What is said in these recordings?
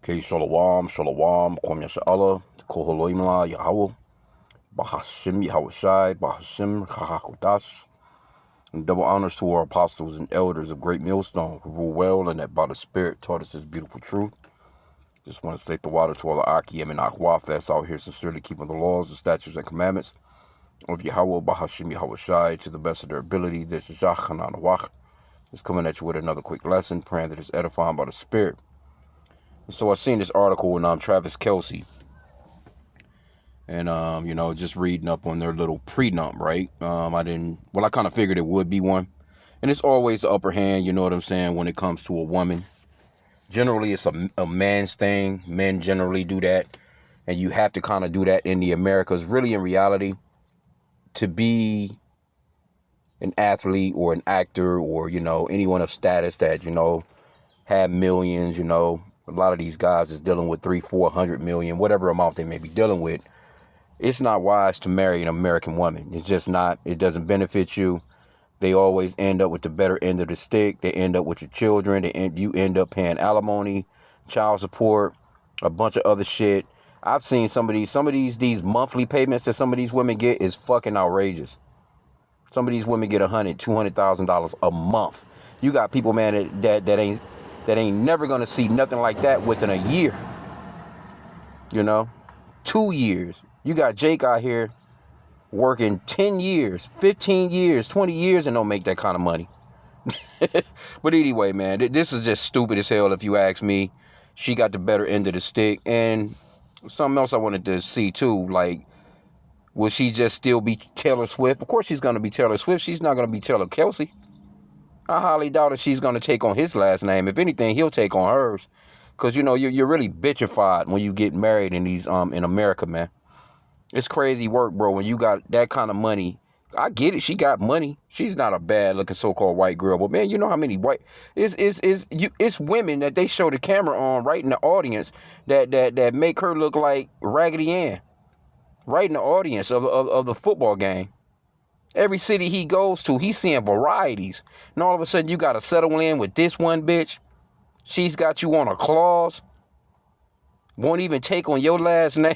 Okay, Shalom, Shalom, Kwam Yasha'Allah, Koholoimla, Yahweh, Bahashim, Yahushai, Bahashim, Kahakodash. And double honors to our apostles and elders of Great Millstone who rule well and that by the Spirit taught us this beautiful truth. Just want to state the water to all the H.I.M and Akwaf that's out here sincerely keeping the laws, the statutes, and commandments of Yahweh, Bahashim, Yahushai to the best of their ability. This is Yachhanan Wach. Just coming at you with another quick lesson, praying that it's edifying by the Spirit. So I seen this article on Travis Kelce, and just reading up on their little prenup, right? I kind of figured it would be one, and it's always the upper hand, you know what I'm saying, when it comes to a woman. Generally, it's a man's thing. Men generally do that, and you have to kind of do that in the Americas. Really, in reality, to be an athlete or an actor or anyone of status that have millions, a lot of these guys is dealing with 300-400 million, whatever amount they may be dealing with. It's not wise to marry an American woman. It's just not. It doesn't benefit you. They always end up with the better end of the stick. They end up with your children. You end up paying alimony, child support, a bunch of other shit. I've seen some of these monthly payments that some of these women get is fucking outrageous. Some of these women get $100,000-$200,000 a month. You got people, man, that ain't never gonna see nothing like that within a year. 2 years. You got Jake out here working 10 years, 15 years, 20 years and don't make that kind of money. But anyway, man, this is just stupid as hell if you ask me. She got the better end of the stick. And something else I wanted to see too, like, will she just still be Taylor Swift? Of course she's going to be Taylor Swift. She's not going to be Taylor Kelce. I highly doubt if she's going to take on his last name. If anything, he'll take on hers. Because, you're really bitchified when you get married in in America, man. It's crazy work, bro, when you got that kind of money. I get it. She got money. She's not a bad-looking so-called white girl. But, man, you know how many it's women that they show the camera on right in the audience that make her look like Raggedy Ann. Right in the audience of the football game. Every city he goes to, he's seeing varieties. And all of a sudden, you got to settle in with this one bitch. She's got you on a clause. Won't even take on your last name.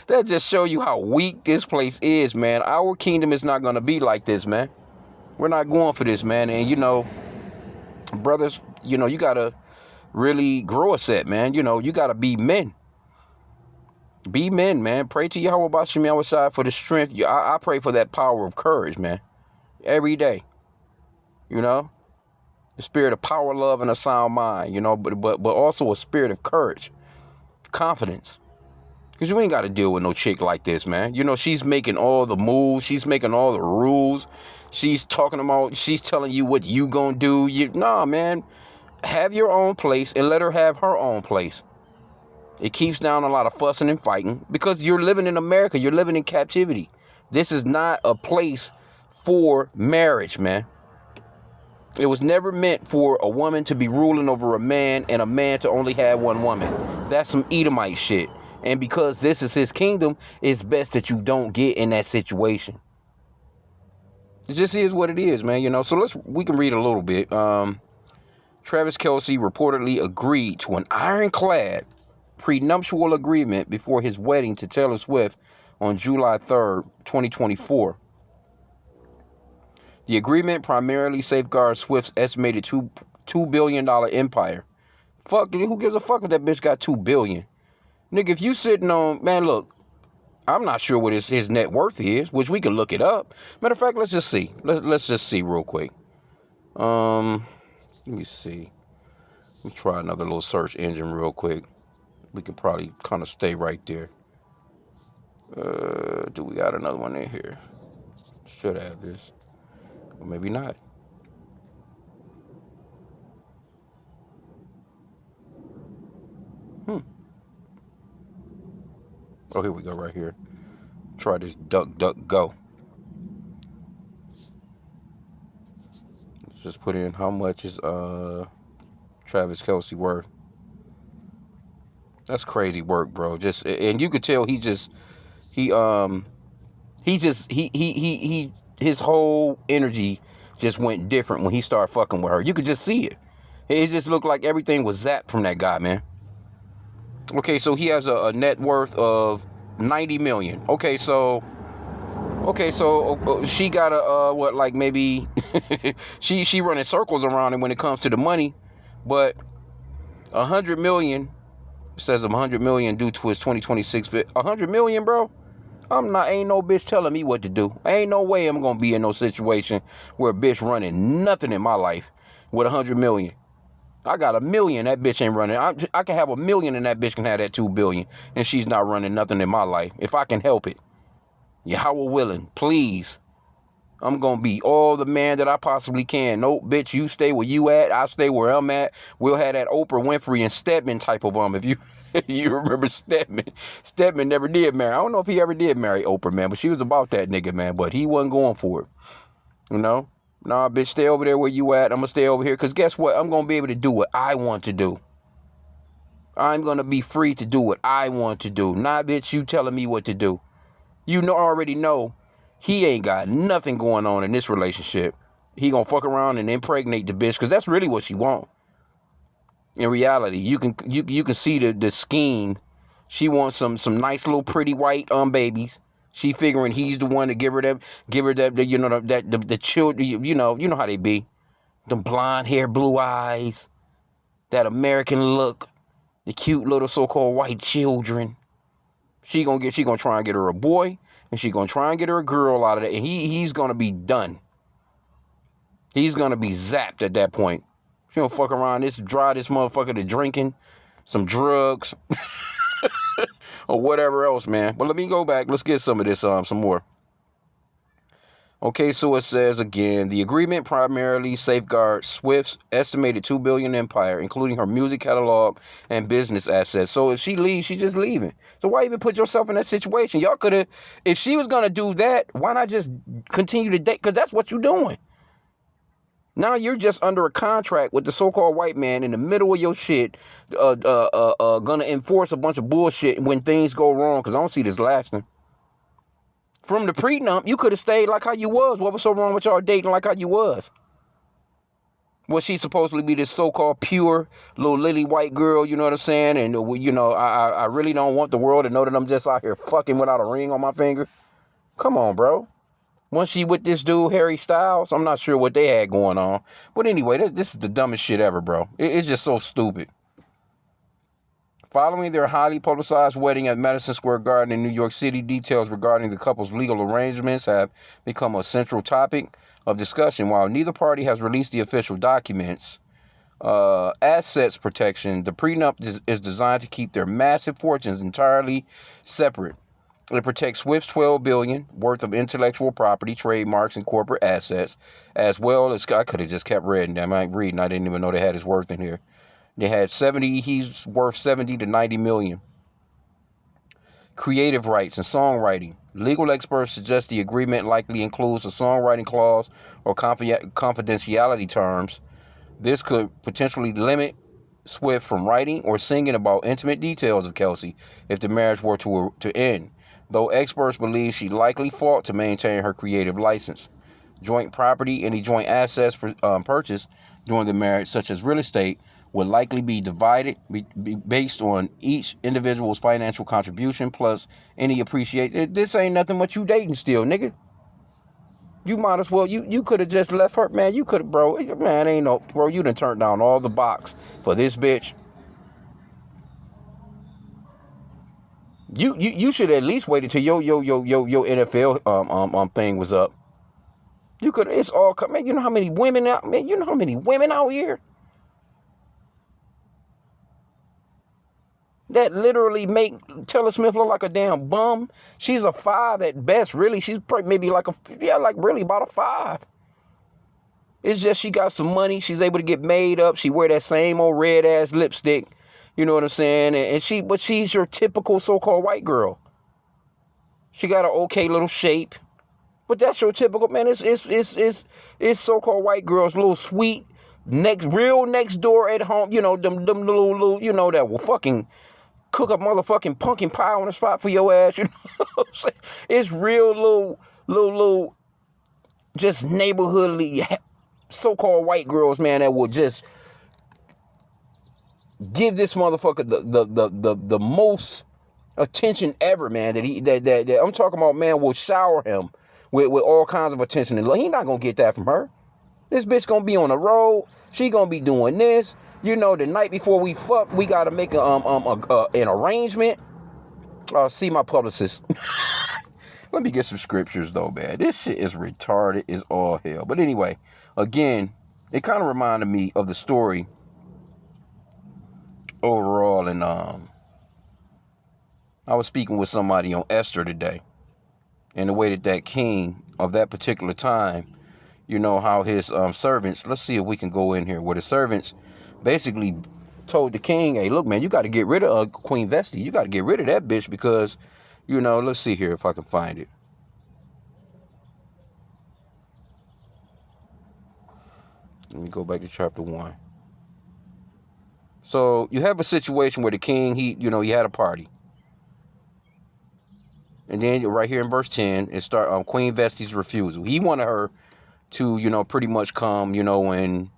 That just show you how weak this place is, man. Our kingdom is not going to be like this, man. We're not going for this, man. And, brothers, you got to really grow a set, man. You got to be men. Be men, man. Pray to Yahweh Bashim Yahweh for the strength. I pray for that power of courage, man. Every day. The spirit of power, love, and a sound mind, but also a spirit of courage. Confidence. Because you ain't got to deal with no chick like this, man. She's making all the moves. She's making all the rules. She's telling you what you gonna do. Nah, man. Have your own place and let her have her own place. It keeps down a lot of fussing and fighting because you're living in America. You're living in captivity. This is not a place for marriage, man. It was never meant for a woman to be ruling over a man and a man to only have one woman. That's some Edomite shit. And because this is his kingdom, it's best that you don't get in that situation. It just is what it is, man. So we can read a little bit. Travis Kelce reportedly agreed to an ironclad prenuptial agreement before his wedding to Taylor Swift on July 3rd, 2024. The agreement primarily safeguards Swift's estimated $2 billion empire. Fuck, who gives a fuck if that bitch got $2 billion? Nigga, if you sitting on, man, look, I'm not sure what his net worth is, which we can look it up. Matter of fact, let's just see. Let's just see real quick. Let me see. Let me try another little search engine real quick. We could probably kind of stay right there. Do we got another one in here? Should have this. Or maybe not. Oh, here we go right here. Try this DuckDuckGo. Let's just put in how much is Travis Kelce worth. That's crazy work, bro. And you could tell his whole energy just went different when he started fucking with her. You could just see it. It just looked like everything was zapped from that guy, man. Okay, so he has a net worth of 90 million. Okay, so she got a what, like maybe she running circles around him when it comes to the money, but 100 million, says 100 million due to his 2026 fit. 100 million, bro. Ain't no bitch telling me what to do. Ain't no way I'm gonna be in no situation where a bitch running nothing in my life with 100 million. I got 1 million, that bitch ain't running. I can have 1 million and that bitch can have that 2 billion, and she's not running nothing in my life if I can help it. Yahweh willing, please. I'm gonna be all the man that I possibly can. No, bitch, you stay where you at. I stay where I'm at. We'll have that Oprah Winfrey and Stedman type of if you you remember Stedman. Stedman never did marry. I don't know if he ever did marry Oprah, man, but she was about that nigga, man. But he wasn't going for it. You know? Nah, bitch, stay over there where you at. I'm gonna stay over here. Because guess what? I'm gonna be able to do what I want to do. I'm gonna be free to do what I want to do. Not, bitch, you telling me what to do. You already know he ain't got nothing going on in this relationship. He gonna fuck around and impregnate the bitch, because that's really what she want. In reality, you can see the scheme. She wants some nice little pretty white babies. She figuring he's the one to give her that the children. You know how they be, them blonde hair, blue eyes, that American look, the cute little so-called white children. She gonna try and get her a boy, and she gonna try and get her a girl out of that, and he's gonna be done. He's gonna be zapped at that point. She gonna fuck around this motherfucker to drinking, some drugs, or whatever else, man. But let me go back. Let's get some of this, some more. Okay, so it says again, the agreement primarily safeguards Swift's estimated $2 billion empire, including her music catalog and business assets. So if she leaves, she's just leaving. So why even put yourself in that situation? Y'all could have, if she was gonna do that, why not just continue to date? Because that's what you're doing. Now you're just under a contract with the so-called white man in the middle of your shit, gonna enforce a bunch of bullshit when things go wrong. Because I don't see this lasting. From the prenup, you could have stayed like how you was. What was so wrong with y'all dating like how you was? Was she supposedly be this so-called pure little lily white girl, you know what I'm saying? And, I really don't want the world to know that I'm just out here fucking without a ring on my finger. Come on, bro. Once she with this dude, Harry Styles, I'm not sure what they had going on. But anyway, this is the dumbest shit ever, bro. It's just so stupid. Following their highly publicized wedding at Madison Square Garden in New York City, details regarding the couple's legal arrangements have become a central topic of discussion. While neither party has released the official documents, assets protection, the prenup is designed to keep their massive fortunes entirely separate. It protects Swift's $12 billion worth of intellectual property, trademarks, and corporate assets, as well as, I could have just kept reading. I didn't even know they had his worth in here. They had 70, he's worth 70 to 90 million. Creative rights and songwriting. Legal experts suggest the agreement likely includes a songwriting clause or confidentiality terms. This could potentially limit Swift from writing or singing about intimate details of Kelce if the marriage were to end, though experts believe she likely fought to maintain her creative license. Joint property, any joint assets purchased during the marriage, such as real estate, would likely be divided be based on each individual's financial contribution plus any appreciation. This ain't nothing but you dating still, nigga. You might as well, you could have just left her, man. You could have, bro. Man, ain't no, bro, you done turned down all the box for this bitch. You should at least wait until your NFL thing was up. You could, it's all, man, you know how many women out, man, you know how many women out here that literally make Taylor Swift look like a damn bum. She's a 5 at best, really. She's maybe like really about a 5. It's just she got some money. She's able to get made up. She wear that same old red ass lipstick. You know what I'm saying? But she's your typical so-called white girl. She got an okay little shape. But that's your typical, man. It's so-called white girls, little sweet, real next door at home. You know, them little, you know, that will fucking cook up motherfucking pumpkin pie on the spot for your ass. You know what I'm saying? It's real little, just neighborhoodly, so-called white girls, man, that will just give this motherfucker the most attention ever, man. That I'm talking about, man, will shower him with all kinds of attention. And he not gonna get that from her. This bitch gonna be on the road. She gonna be doing this. You know, the night before we fuck, we gotta make an arrangement. See my publicist. Let me get some scriptures though, man. This shit is retarded as all hell. But anyway, again, it kind of reminded me of the story overall. And I was speaking with somebody on Esther today, and the way that king of that particular time, you know, how his servants, let's see if we can go in here, where the servants basically told the king, hey, look, man, you got to get rid of Queen Vesti. You got to get rid of that bitch because, you know, let's see here if I can find it. Let me go back to chapter 1. So you have a situation where the king, he had a party. And then right here in verse 10, it start Queen Vesti's refusal. He wanted her to, you know, pretty much come, you know, and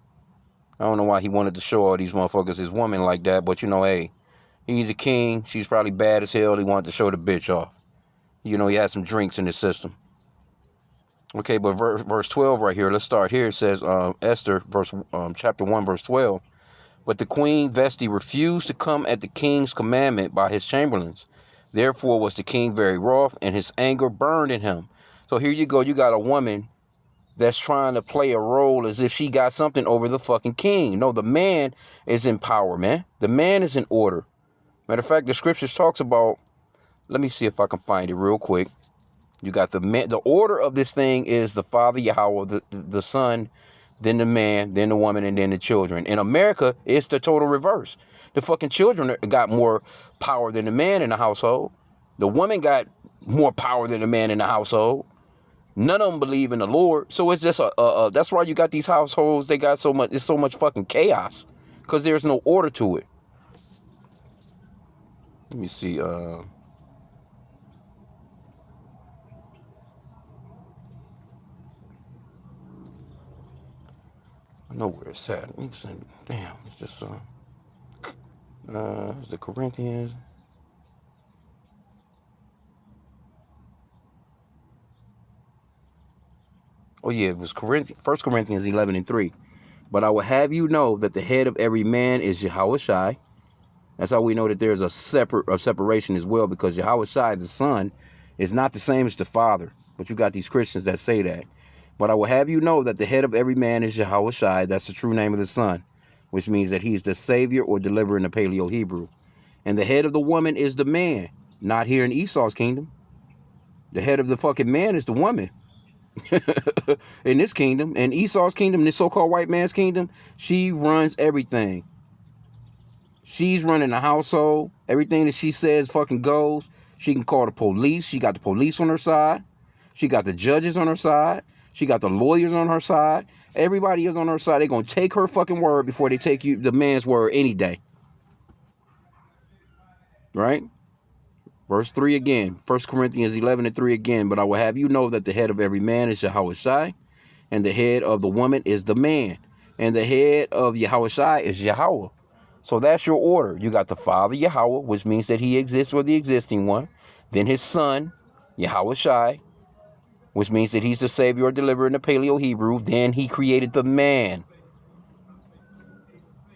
I don't know why he wanted to show all these motherfuckers his woman like that, but you know, hey, he's a king. She's probably bad as hell. He wanted to show the bitch off. You know, he had some drinks in his system. Okay, but verse 12 right here, let's start here. It says, Esther, chapter 1, verse 12. But the queen Vesti refused to come at the king's commandment by his chamberlains. Therefore was the king very wroth, and his anger burned in him. So here you go. You got a woman that's trying to play a role as if she got something over the fucking king. No, the man is in power, man. The man is in order. Matter of fact, the scriptures talks about, let me see if I can find it real quick. You got the man. The order of this thing is the Father Yahweh, the Son, then the man, then the woman, and then the children. In America, it's the total reverse. The fucking children got more power than the man in the household. The woman got more power than the man in the household. None of them believe in the Lord. So it's just that's why you got these households. They got it's so much fucking chaos because there's no order to it. Let me see. I know where it's at. Damn, it's just the Corinthians. Oh yeah, it was 1 Corinthians 11:3. But I will have you know that the head of every man is Yahushua. That's how we know that there's a separation as well, because Yahushua, the Son, is not the same as the Father. But you got these Christians that say that. But I will have you know that the head of every man is Yahushua. That's the true name of the Son, which means that he's the Savior or deliverer in the Paleo Hebrew. And the head of the woman is the man, not here in Esau's kingdom. The head of the fucking man is the woman. In this kingdom, in Esau's kingdom, this so-called white man's kingdom, she runs everything. She's running the household. Everything that she says fucking goes. She can call the police. She got the police on her side. She got the judges on her side. She got the lawyers on her side. Everybody is on her side. They're going to take her fucking word before they take the man's word any day. Right? Verse 3 again. 1 Corinthians 11:3 again. But I will have you know that the head of every man is Yahushua, and the head of the woman is the man, and the head of Yahushua is Yahweh. So that's your order. You got the Father Yahweh, which means that he exists for the existing one. Then his Son, Yahushua, which means that he's the Savior or deliverer in the Paleo Hebrew. Then he created the man.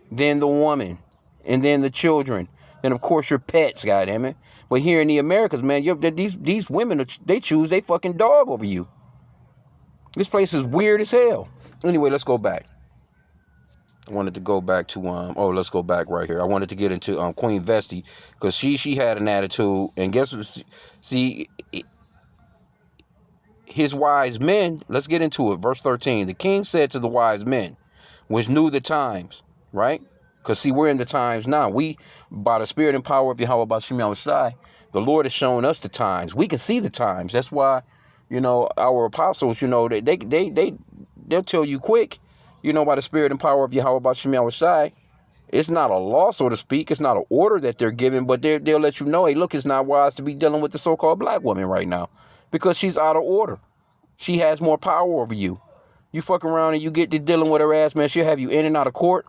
Then the woman. And then the children. And of course your pets, goddammit. But here in the Americas, man, these women, they choose they fucking dog over you. This place is weird as hell. Anyway, let's go back. I wanted to go back to let's go back right here. I wanted to get into Queen Vesti, because she had an attitude, and guess what? See, his wise men. Let's get into it. Verse 13. The king said to the wise men, which knew the times, right? Because see, we're in the times now. We, by the spirit and power of Yahweh Bashim Yahushai, the Lord has shown us the times. We can see the times. That's why, you know, our apostles, you know, they'll tell you quick, you know, by the spirit and power of Yahweh Bashim Yahushai. It's not a law, so to speak. It's not an order that they're giving, but they'll let you know, hey, look, it's not wise to be dealing with the so-called black woman right now, because she's out of order. She has more power over you. You fuck around and you get to dealing with her ass, man, she'll have you in and out of court.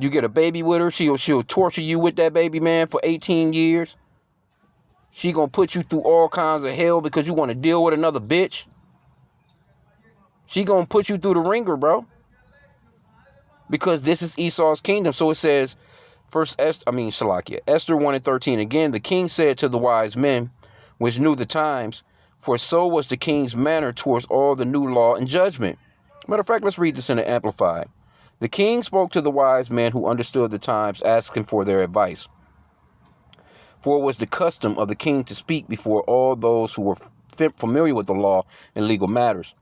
You get a baby with her, she'll torture you with that baby, man, for 18 years. She gonna put you through all kinds of hell because you want to deal with another bitch. She gonna put you through the ringer, bro. Because this is Esau's kingdom. So it says, Salakia, Esther 1 and 13. Again, the king said to the wise men, which knew the times, for so was the king's manner towards all the new law and judgment. Matter of fact, let's read this in the Amplified. The king spoke to the wise men who understood the times, asking for their advice. For it was the custom of the king to speak before all those who were familiar with the law and legal matters.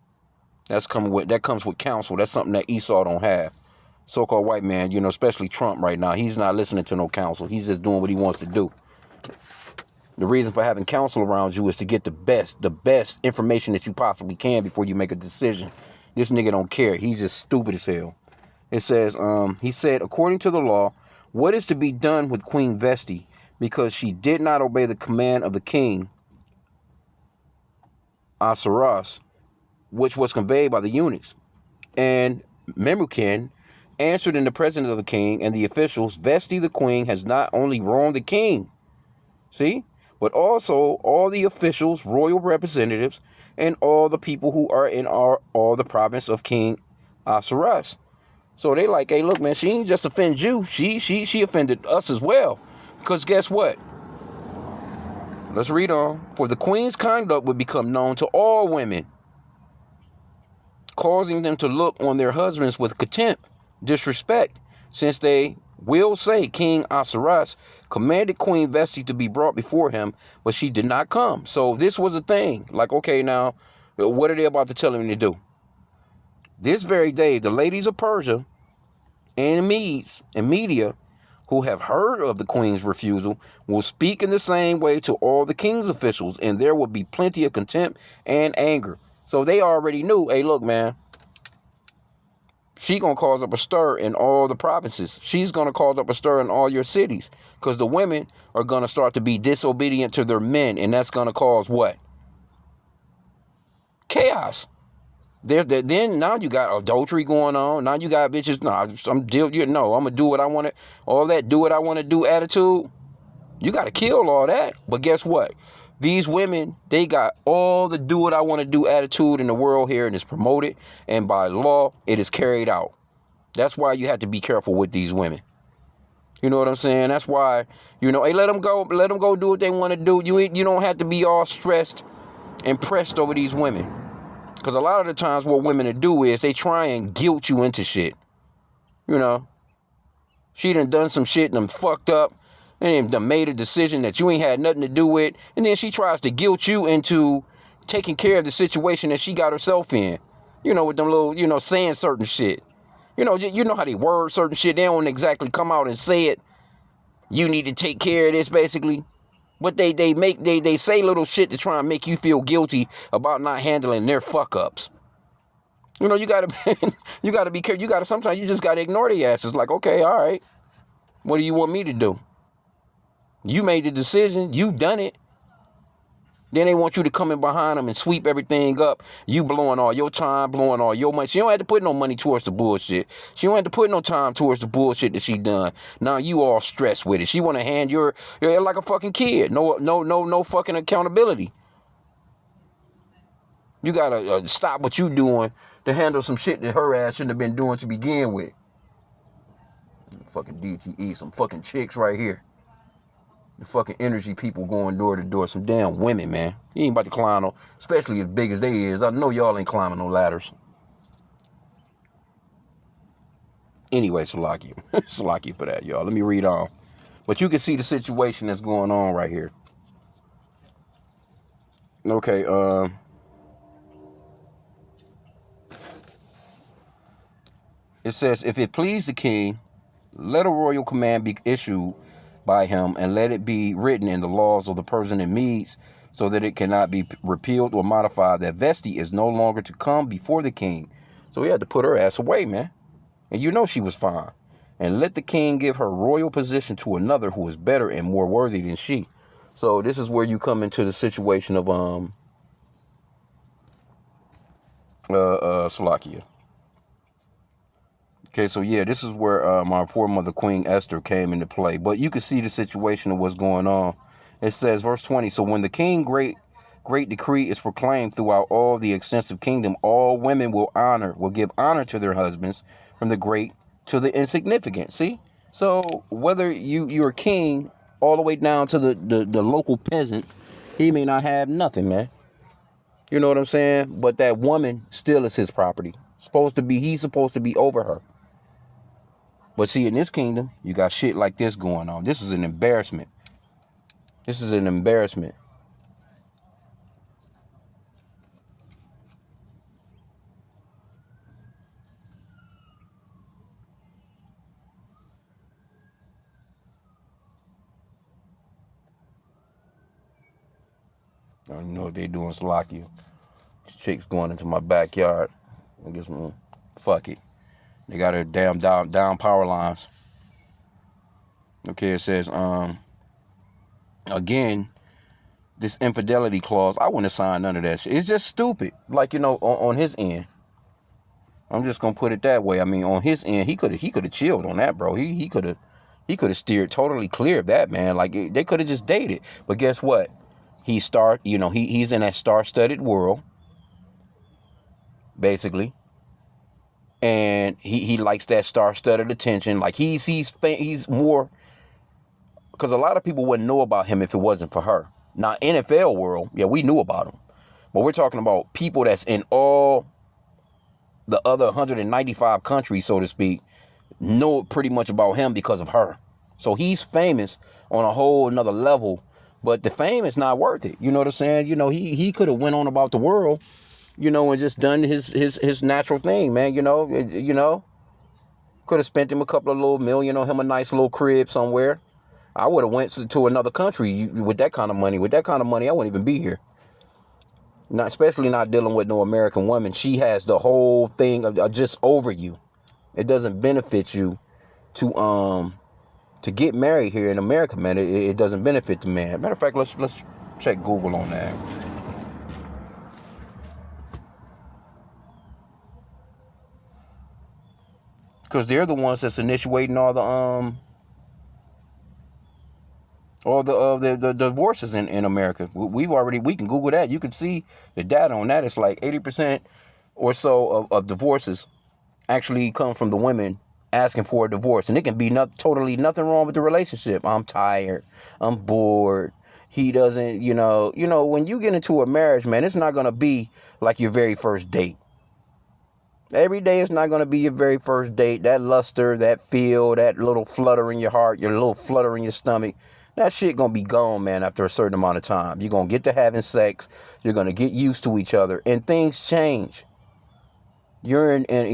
That comes with counsel. That's something that Esau don't have. So-called white man, especially Trump right now, he's not listening to no counsel. He's just doing what he wants to do. The reason for having counsel around you is to get the best information that you possibly can before you make a decision. This nigga don't care. He's just stupid as hell. It says, he said, according to the law, what is to be done with Queen Vesti because she did not obey the command of the king, Ahasuerus, which was conveyed by the eunuchs? And Memucan answered in the presence of the king and the officials, Vesti the queen has not only wronged the king, see, but also all the officials, royal representatives, and all the people who are in all the province of King Ahasuerus. So they like, hey, look, man, she ain't just offend you. She offended us as well. Because guess what? Let's read on. For the queen's conduct would become known to all women, causing them to look on their husbands with contempt, disrespect, since they will say King Ahasuerus commanded Queen Vesti to be brought before him, but she did not come. So this was a thing. Like, okay, now, what are they about to tell him to do? This very day, the ladies of Persia and Medes and Media, who have heard of the queen's refusal, will speak in the same way to all the king's officials, and there will be plenty of contempt and anger. So they already knew, hey, look, man, she's going to cause up a stir in all the provinces. She's going to cause up a stir in all your cities because the women are going to start to be disobedient to their men, and that's going to cause what? Chaos. Then now you got adultery going on. Now you got bitches. No, I'm gonna do what I want to. All that do what I want to do attitude. You got to kill all that. But guess what? These women, they got all the do what I want to do attitude in the world here, and it's promoted, and by law it is carried out. That's why you have to be careful with these women. You know what I'm saying? That's why, hey, let them go do what they want to do. You don't have to be all stressed and pressed over these women. Because a lot of the times what women do is they try and guilt you into shit. She done some shit and done fucked up and done made a decision that you ain't had nothing to do with. And then she tries to guilt you into taking care of the situation that she got herself in. With them little, saying certain shit. You know how they word certain shit. They don't exactly come out and say it. You need to take care of this, basically. But they say little shit to try and make you feel guilty about not handling their fuck ups. You gotta be careful. Sometimes you just gotta ignore the asses. Like, okay, all right. What do you want me to do? You made the decision. You done it. Then they want you to come in behind them and sweep everything up. You blowing all your time, blowing all your money. She don't have to put no money towards the bullshit. She don't have to put no time towards the bullshit that she done. Now you all stressed with it. She want to hand you're like a fucking kid. No fucking accountability. You gotta stop what you doing to handle some shit that her ass shouldn't have been doing to begin with. Fucking DTE, some fucking chicks right here. The fucking energy people going door to door. Some damn women, man. You ain't about to climb no, especially as big as they is. I know y'all ain't climbing no ladders. Anyway, Salakia. Salakia for that, y'all. Let me read on. But you can see the situation that's going on right here. Okay, it says, if it please the king, let a royal command be issued by him, and let it be written in the laws of the Persian and Medes, so that it cannot be repealed or modified, that Vesti is no longer to come before the king. So he had to put her ass away, man. And she was fine. And let the king give her royal position to another who is better and more worthy than she. So this is where you come into the situation of Salakia. Okay, so yeah, this is where our foremother Queen Esther came into play. But you can see the situation of what's going on. It says, verse 20, so when the king great decree is proclaimed throughout all the extensive kingdom, all women will give honor to their husbands, from the great to the insignificant. See? So whether you're a king all the way down to the local peasant, he may not have nothing, man. You know what I'm saying? But that woman still is his property. He's supposed to be over her. But see, in this kingdom, you got shit like this going on. This is an embarrassment. This is an embarrassment. I don't know what they doing, Slovakia. Chick's going into my backyard. I guess, fuck it. They got her damn down power lines. Okay, it says, again, this infidelity clause, I wouldn't sign none of that shit. It's just stupid. Like, on his end. I'm just gonna put it that way. I mean, on his end, he could have chilled on that, bro. He could have steered totally clear of that, man. Like they could have just dated. But guess what? He's in that star-studded world, basically, and he likes that star-studded attention. Like he's more, because a lot of people wouldn't know about him if it wasn't for her. Now, NFL world, yeah, we knew about him, but we're talking about people that's in all the other 195 countries, so to speak, know pretty much about him because of her. So he's famous on a whole another level, but the fame is not worth it. You know what I'm saying? He could have went on about the world, and just done his natural thing, man. Could have spent him a couple of little million on him, a nice little crib somewhere. I would have went to another country with that kind of money. With that kind of money, I wouldn't even be here. Not especially not dealing with no American woman. She has the whole thing of just over you. It doesn't benefit you to get married here in America, man. It doesn't benefit the man. Matter of fact, let's check Google on that. Because they're the ones that's initiating all the divorces in America. We can Google that. You can see the data on that. It's like 80% or so of divorces actually come from the women asking for a divorce. And it can be totally nothing wrong with the relationship. I'm tired. I'm bored. He doesn't, when you get into a marriage, man, it's not going to be like your very first date. Every day is not going to be your very first date. That luster, that feel, that little flutter in your heart, your little flutter in your stomach, that shit going to be gone, man, after a certain amount of time. You're going to get to having sex. You're going to get used to each other. And things change. You're in, and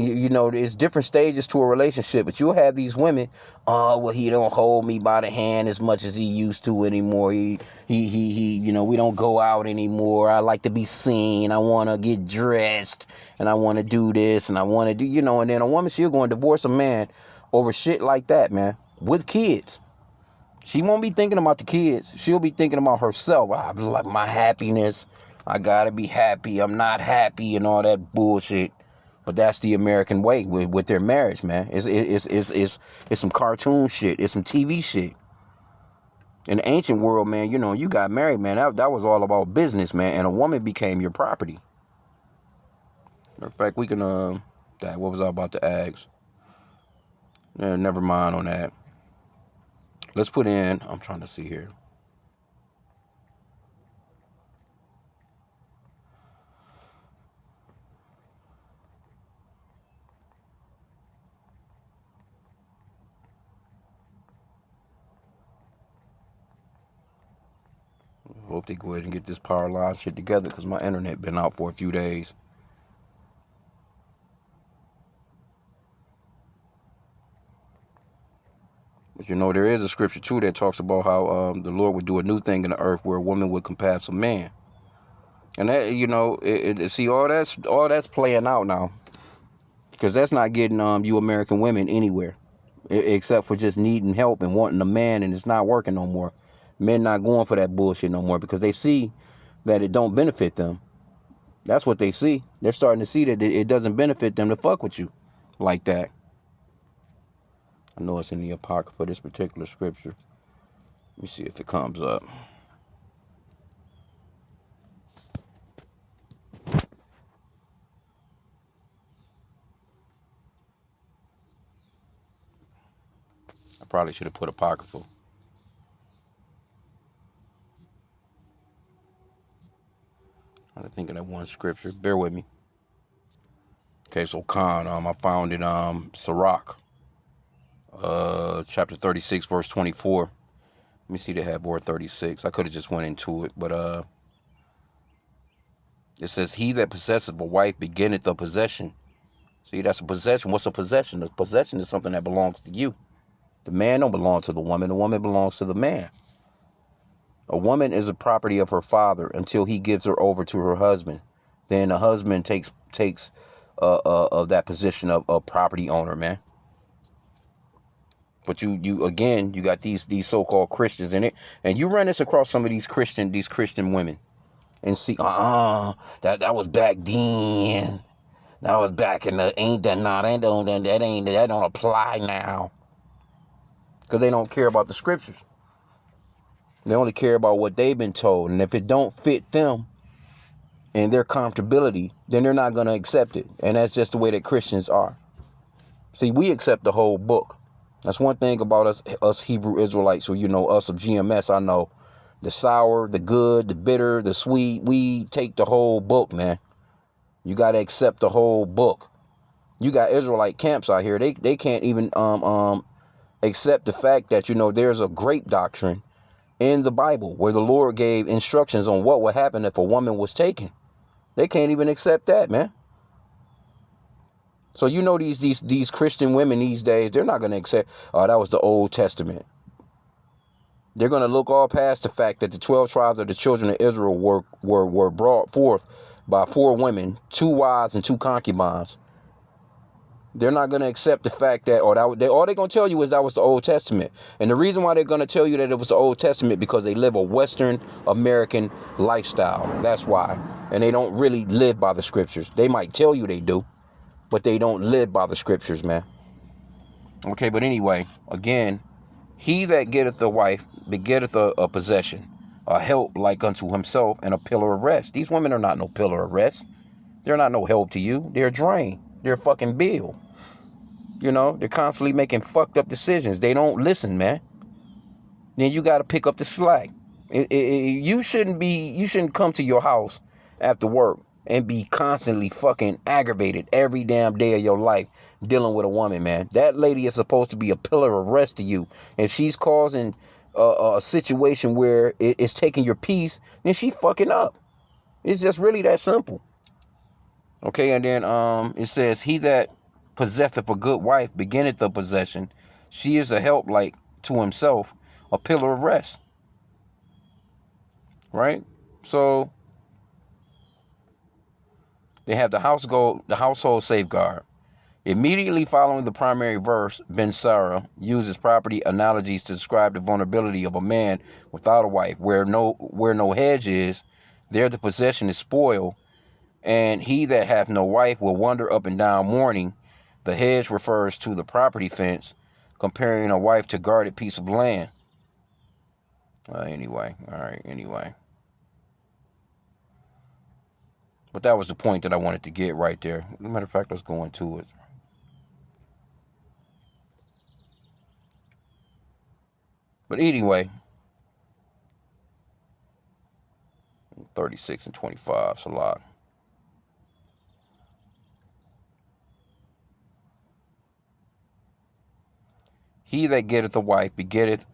it's different stages to a relationship, but you'll have these women, oh, well, he don't hold me by the hand as much as he used to anymore. He, we don't go out anymore. I like to be seen. I want to get dressed, and I want to do this, and I want to do, and then a woman, she'll go and divorce a man over shit like that, man, with kids. She won't be thinking about the kids. She'll be thinking about herself. I like my happiness. I gotta be happy. I'm not happy and all that bullshit. But that's the American way with their marriage, man. It's some cartoon shit. It's some TV shit. In the ancient world, man, you got married, man. That was all about business, man. And a woman became your property. Matter of fact, we can, what was I about to ask? Never mind on that. Let's put in, I'm trying to see here. Hope they go ahead and get this power line shit together because my internet been out for a few days. But there is a scripture too that talks about how the Lord would do a new thing in the earth where a woman would compass a man. And that, see, all that's playing out now. Because that's not getting you American women anywhere. Except for just needing help and wanting a man, and it's not working no more. Men not going for that bullshit no more because they see that it don't benefit them. That's what they see. They're starting to see that it doesn't benefit them to fuck with you like that. I know it's in the Apocrypha, this particular scripture. Let me see if it comes up. I probably should have put Apocrypha. I'm thinking that one scripture. Bear with me. Okay, so Khan, I found it, Sirach, chapter 36, verse 24. Let me see the Hadbor 36. I could have just went into it, but it says, he that possesseth a wife beginneth the possession. See, that's a possession. What's a possession? A possession is something that belongs to you. The man don't belong to the woman belongs to the man. A woman is a property of her father until he gives her over to her husband. Then the husband takes of that position of a property owner, man. But you again, you got these so-called Christians in it, and you run this across some of these Christian women, and see, that was back then. That was back in the that don't apply now, because they don't care about the scriptures. They only care about what they've been told, and if it don't fit them and their comfortability, then they're not going to accept it. And that's just the way that Christians are. See, we accept the whole book. That's one thing about us Hebrew Israelites, or us of GMS. I know the sour, the good, the bitter, the sweet. We take the whole book, man. You got to accept the whole book. You got Israelite camps out here. They can't even accept the fact that there's a grape doctrine in the Bible where the Lord gave instructions on what would happen if a woman was taken. They can't even accept that, man. So these Christian women these days, they're not going to accept, that was the Old Testament. They're going to look all past the fact that the 12 tribes of the children of Israel were brought forth by 4 women, 2 wives and 2 concubines. They're not going to accept the fact that, all they're going to tell you is that was the Old Testament. And the reason why they're going to tell you that it was the Old Testament, because they live a Western American lifestyle. That's why. And they don't really live by the scriptures. They might tell you they do, but they don't live by the scriptures, man. Okay, but anyway, again, he that getteth a wife begetteth a possession, a help like unto himself, and a pillar of rest. These women are not no pillar of rest. They're not no help to you. They're a drain. They're a fucking bill. They're constantly making fucked up decisions. They don't listen, man. Then you got to pick up the slack. You shouldn't come to your house after work and be constantly fucking aggravated every damn day of your life dealing with a woman, man. That lady is supposed to be a pillar of rest to you. If she's causing a situation where it's taking your peace, then she fucking up. It's just really that simple. Okay, and then it says, he that possesseth a good wife beginneth the possession. She is a help like to himself, a pillar of rest. Right? So they have the household safeguard. Immediately following the primary verse, Ben Sarah uses property analogies to describe the vulnerability of a man without a wife. Where no hedge is, there the possession is spoiled, and he that hath no wife will wander up and down mourning. The hedge refers to the property fence, comparing a wife to guarded piece of land. Anyway. But that was the point that I wanted to get right there. As a matter of fact, let's go into it. But anyway, 36 and 25, it's a lot. He that getteth a wife beginneth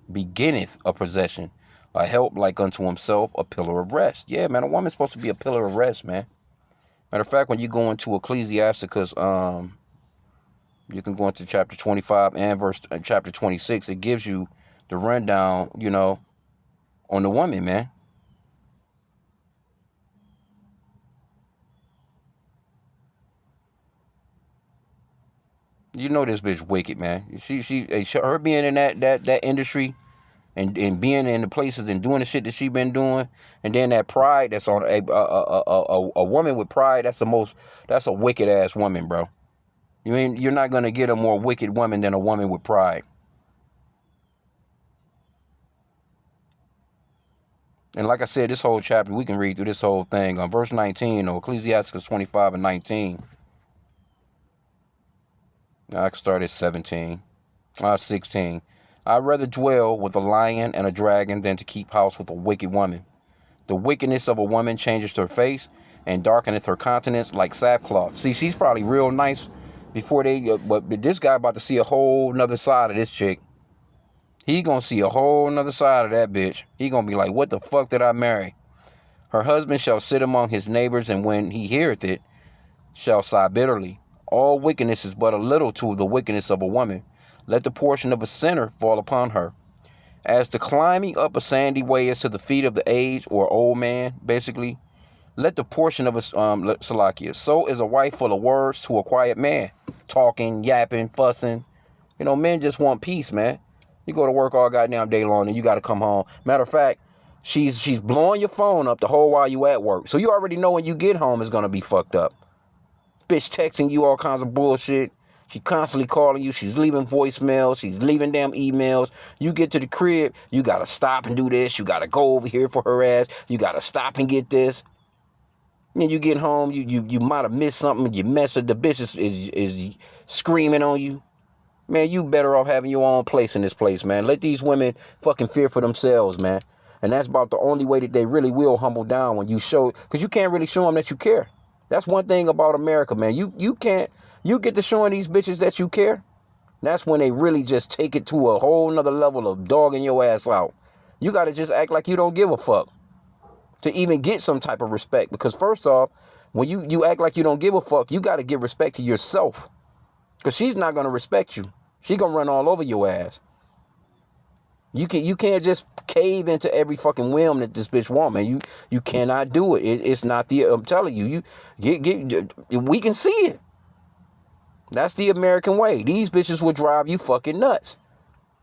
a possession, a help like unto himself, a pillar of rest. Yeah, man, a woman's supposed to be a pillar of rest, man. Matter of fact, when you go into Ecclesiasticus, you can go into chapter 25 and chapter 26. It gives you the rundown, on the woman, man. This bitch wicked, man. Her being in that industry and being in the places and doing the shit that she been doing, and then that pride that's on a woman with pride. That's a wicked ass woman, bro. You're not gonna get a more wicked woman than a woman with pride. And like I said, this whole chapter, we can read through this whole thing. On verse 19, or Ecclesiastes 25 and 19. I can start at 16. I'd rather dwell with a lion and a dragon than to keep house with a wicked woman. The wickedness of a woman changes her face and darkeneth her countenance like sackcloth. See, she's probably real nice before they, but this guy about to see a whole nother side of this chick. He gonna see a whole nother side of that bitch. He gonna be like, what the fuck did I marry? Her husband shall sit among his neighbors, and when he heareth it, shall sigh bitterly. All wickedness is but a little to the wickedness of a woman. Let the portion of a sinner fall upon her. As the climbing up a sandy way is to the feet of the aged or old man, basically, let the portion of a Salakia. So is a wife full of words to a quiet man, talking, yapping, fussing. You know, men just want peace, man. You go to work all goddamn day long, and you got to come home. Matter of fact, she's blowing your phone up the whole while you at work, so you already know when you get home it's gonna be fucked up. Bitch texting you all kinds of bullshit. She constantly calling you. She's leaving voicemails. She's leaving damn emails. You get to the crib, you gotta stop and do this. You gotta go over here for her ass. You gotta stop and get this. And you get home, you might have missed something. You mess up. The bitch is screaming on you. Man, you better off having your own place in this place, man. Let these women fucking fear for themselves, man. And that's about the only way that they really will humble down, when you show, because you can't really show them that you care. That's one thing about America, man. You can't, you get to showing these bitches that you care. That's when they really just take it to a whole nother level of dogging your ass out. You got to just act like you don't give a fuck to even get some type of respect. Because first off, when you act like you don't give a fuck, you got to give respect to yourself. Because she's not going to respect you. She going to run all over your ass. You can't just cave into every fucking whim that this bitch want, man. You cannot do it. It's not the, I'm telling you, we can see it. That's the American way. These bitches will drive you fucking nuts.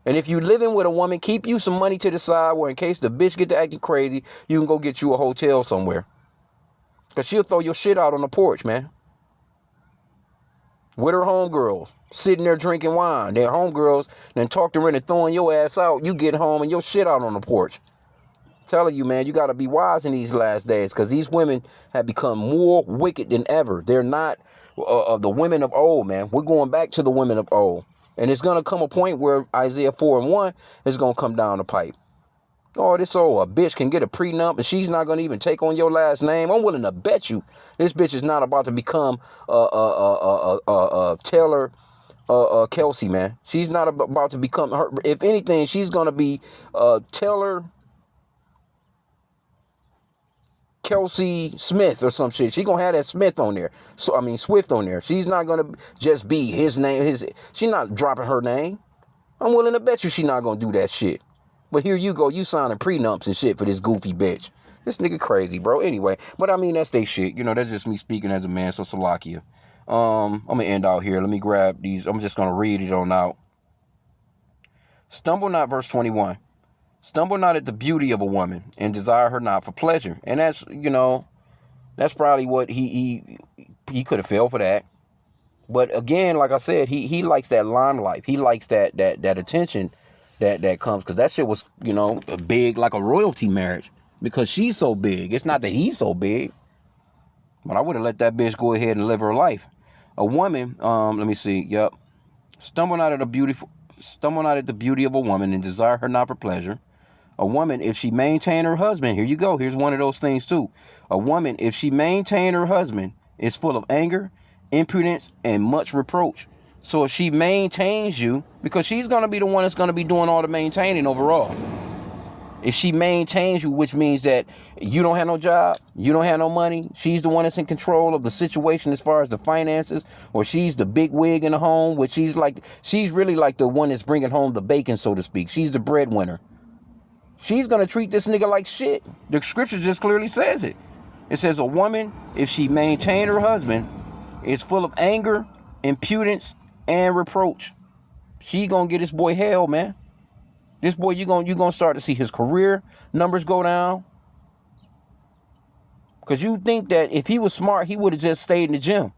And if you living with a woman, keep you some money to the side where in case the bitch get to acting crazy, you can go get you a hotel somewhere. Because she'll throw your shit out on the porch, man. With her homegirls, sitting there drinking wine. Their homegirls then talk to her into throwing your ass out. You get home and your shit out on the porch. Telling you, man, you got to be wise in these last days, because these women have become more wicked than ever. They're not the women of old, man. We're going back to the women of old. And it's going to come a point where Isaiah 4:1 is going to come down the pipe. Oh, this old a bitch can get a prenup and she's not going to even take on your last name. I'm willing to bet you this bitch is not about to become Taylor Kelce, man. She's not about to become her. If anything, she's going to be Taylor Kelce Smith or some shit. She going to have that Smith on there. So I mean Swift on there. She's not going to just be his name. She's not dropping her name. I'm willing to bet you she's not going to do that shit. But here you go, you signing prenups and shit for this goofy bitch. This nigga crazy, bro. Anyway, but I mean, that's they shit. You know, that's just me speaking as a man, so Salakia. I'm going to end out here. Let me grab these. I'm just going to read it on out. Stumble not, verse 21. Stumble not at the beauty of a woman, and desire her not for pleasure. And that's, you know, that's probably what he could have fell for that. But again, like I said, he likes that limelight. He likes that attention that comes, because that shit was, you know, big, like a royalty marriage, because she's so big. It's not that he's so big, but I would have let that bitch go ahead and live her life. A woman, let me see, yep. Stumble not at the beauty of a woman, and desire her not for pleasure. A woman, if she maintain her husband, here you go, here's one of those things too. A woman, if she maintain her husband, is full of anger, impudence, and much reproach. So if she maintains you, because she's going to be the one that's going to be doing all the maintaining overall. If she maintains you, which means that you don't have no job, you don't have no money, she's the one that's in control of the situation as far as the finances, or she's the big wig in the home, which she's really like the one that's bringing home the bacon, so to speak. She's the breadwinner. She's going to treat this nigga like shit. The scripture just clearly says it. It says a woman, if she maintain her husband, is full of anger, impudence, and reproach. She gonna get this boy hell, man. This boy, you gonna start to see his career numbers go down. Because you think that if he was smart, he would have just stayed in the gym.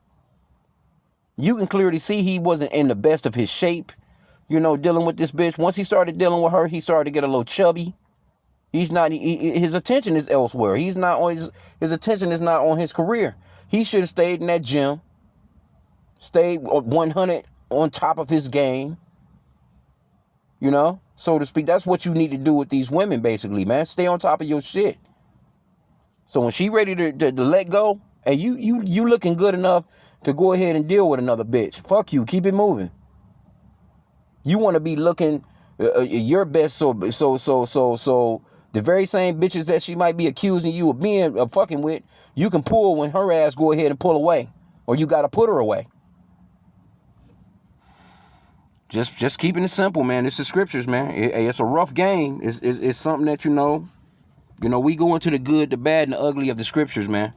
You can clearly see he wasn't in the best of his shape, you know, dealing with this bitch. Once he started dealing with her, he started to get a little chubby. He's not. His attention is elsewhere. He's not on his attention is not on his career. He should have stayed in that gym, stayed 100 on top of his game. You know, so to speak. That's what you need to do with these women, basically, man. Stay on top of your shit. So when she ready to let go, and you looking good enough to go ahead and deal with another bitch, fuck you. Keep it moving. You want to be looking your best, so the very same bitches that she might be accusing you of being fucking with, you can pull when her ass go ahead and pull away, or you got to put her away. Just keeping it simple, man. It's the scriptures, man. It's a rough game. It's something that you know, we go into the good, the bad, and the ugly of the scriptures, man.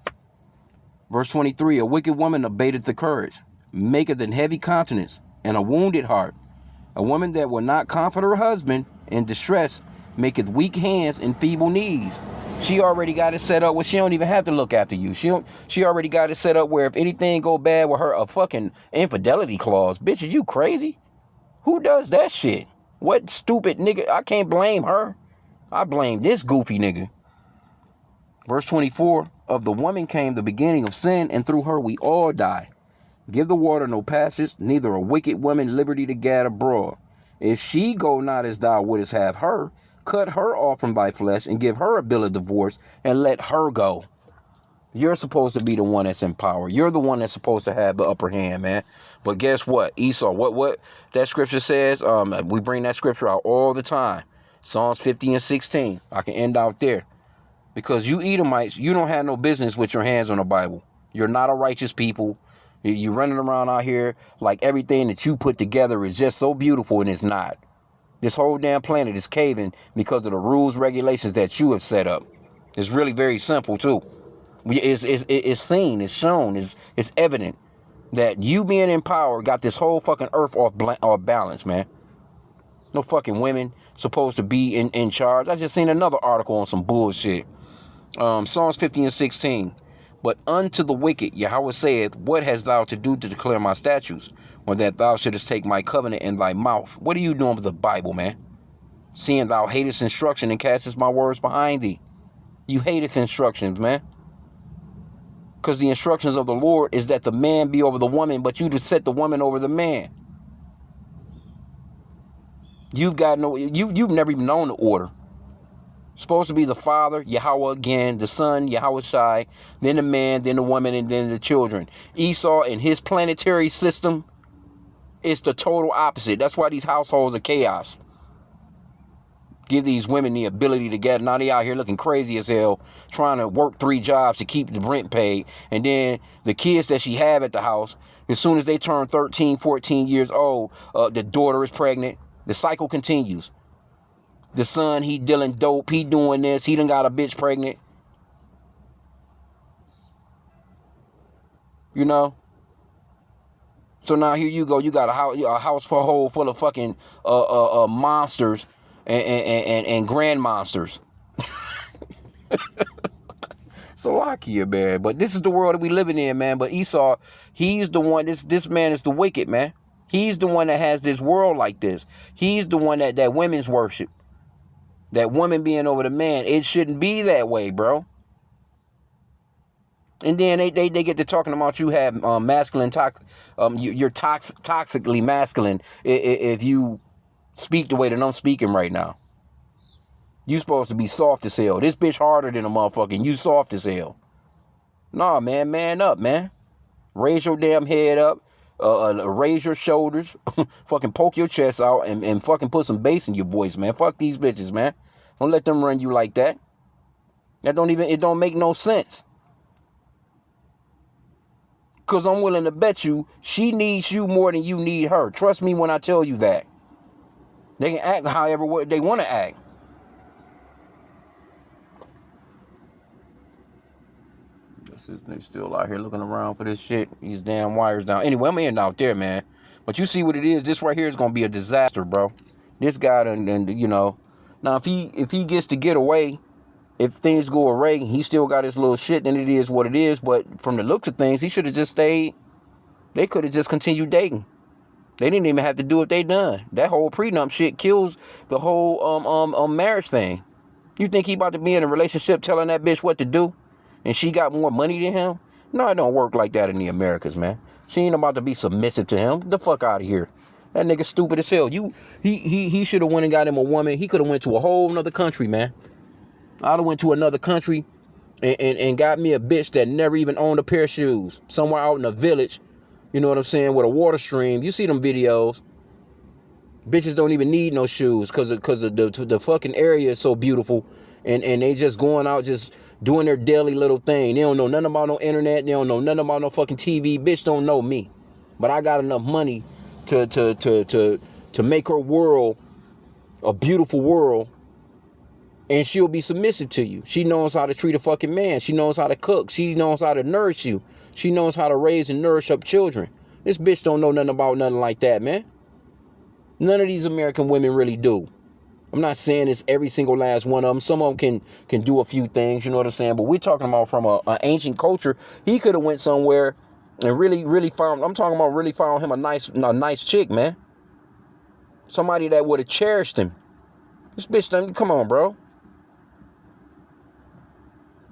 Verse 23, a wicked woman abateth the courage, maketh an heavy countenance, and a wounded heart. A woman that will not comfort her husband in distress maketh weak hands and feeble knees. She already got it set up where she don't even have to look after you. She already got it set up where if anything go bad with her, a fucking infidelity clause. Bitch, are you crazy? Who does that shit? What stupid nigga? I can't blame her. I blame this goofy nigga. Verse 24, of the woman came the beginning of sin, and through her we all die. Give the water no passage, neither a wicked woman liberty to gad abroad. If she go not as thou wouldest have her, cut her off from thy flesh, and give her a bill of divorce, and let her go. You're supposed to be the one that's in power. You're the one that's supposed to have the upper hand, man. But guess what? Esau, what that scripture says, we bring that scripture out all the time. Psalms 50 and 16. I can end out there. Because you Edomites, you don't have no business with your hands on the Bible. You're not a righteous people. You're running around out here like everything that you put together is just so beautiful, and it's not. This whole damn planet is caving because of the rules, regulations that you have set up. It's really very simple, too. It's seen, it's shown, it's evident that you being in power got this whole fucking earth off balance, man. No fucking women supposed to be in charge. I just seen another article on some bullshit. Psalms 50 and 16. But unto the wicked Yahweh saith, what hast thou to do to declare my statutes, or that thou shouldest take my covenant in thy mouth? What are you doing with the Bible, man? Seeing thou hatest instruction and castest my words behind thee. You hateth instructions, man. Because the instructions of the Lord is that the man be over the woman, but you just set the woman over the man. You've never even known the order. Supposed to be the father, Yahweh again, the son, Yahweh Shai, then the man, then the woman, and then the children. Esau in his planetary system is the total opposite. That's why these households are chaos. Give these women the ability to get, now they out here looking crazy as hell, trying to work 3 jobs to keep the rent paid. And then the kids that she have at the house, as soon as they turn 13, 14 years old, the daughter is pregnant. The cycle continues. The son, he dealing dope, he doing this, he done got a bitch pregnant. You know? So now here you go, you got a house full of fucking monsters and grand monsters. Salakia, man. But this is the world that we living in, man. But Esau, he's the one, this man is the wicked, man. He's the one that has this world like this. He's the one that women's worship. That woman being over the man. It shouldn't be that way, bro. And then they get to talking about you have masculine, you're toxically masculine if you speak the way that I'm speaking right now. You supposed to be soft as hell. This bitch harder than a motherfucker, and you soft as hell. Nah, man up, man. Raise your damn head up. Raise your shoulders. Fucking poke your chest out and fucking put some bass in your voice, man. Fuck these bitches, man. Don't let them run you like that. It don't make no sense. Because I'm willing to bet you she needs you more than you need her. Trust me when I tell you that. They can act however they want to act. They still out here looking around for this shit. These damn wires down. Anyway, I'm in out there, man. But you see what it is. This right here is going to be a disaster, bro. This guy, and you know. Now, if he gets to get away, if things go awry, he still got his little shit, then it is what it is. But from the looks of things, he should have just stayed. They could have just continued dating. They didn't even have to do what they done. That whole prenup shit kills the whole marriage thing. You think he about to be in a relationship telling that bitch what to do? And she got more money than him? No, it don't work like that in the Americas, man. She ain't about to be submissive to him. Get the fuck out of here. That nigga stupid as hell. He should have went and got him a woman. He could have went to a whole nother country, man. I'd have went to another country and got me a bitch that never even owned a pair of shoes. Somewhere out in a village, you know what I'm saying, with a water stream. You see them videos. Bitches don't even need no shoes because the fucking area is so beautiful. And they just going out just doing their daily little thing. They don't know nothing about no internet. They don't know nothing about no fucking TV. Bitch don't know me. But I got enough money to make her world a beautiful world. And she'll be submissive to you. She knows how to treat a fucking man. She knows how to cook. She knows how to nourish you. She knows how to raise and nourish up children. This bitch don't know nothing about nothing like that, man. None of these American women really do. I'm not saying it's every single last one of them. Some of them can do a few things, you know what I'm saying? But we're talking about from an ancient culture. He could have went somewhere and really found, I'm talking about really found him a nice chick, man. Somebody that would have cherished him. This bitch, come on, bro.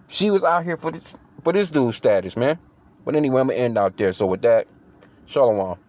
She was out here for this dude's status, man. But anyway, I'm going to end out there. So with that, shalom.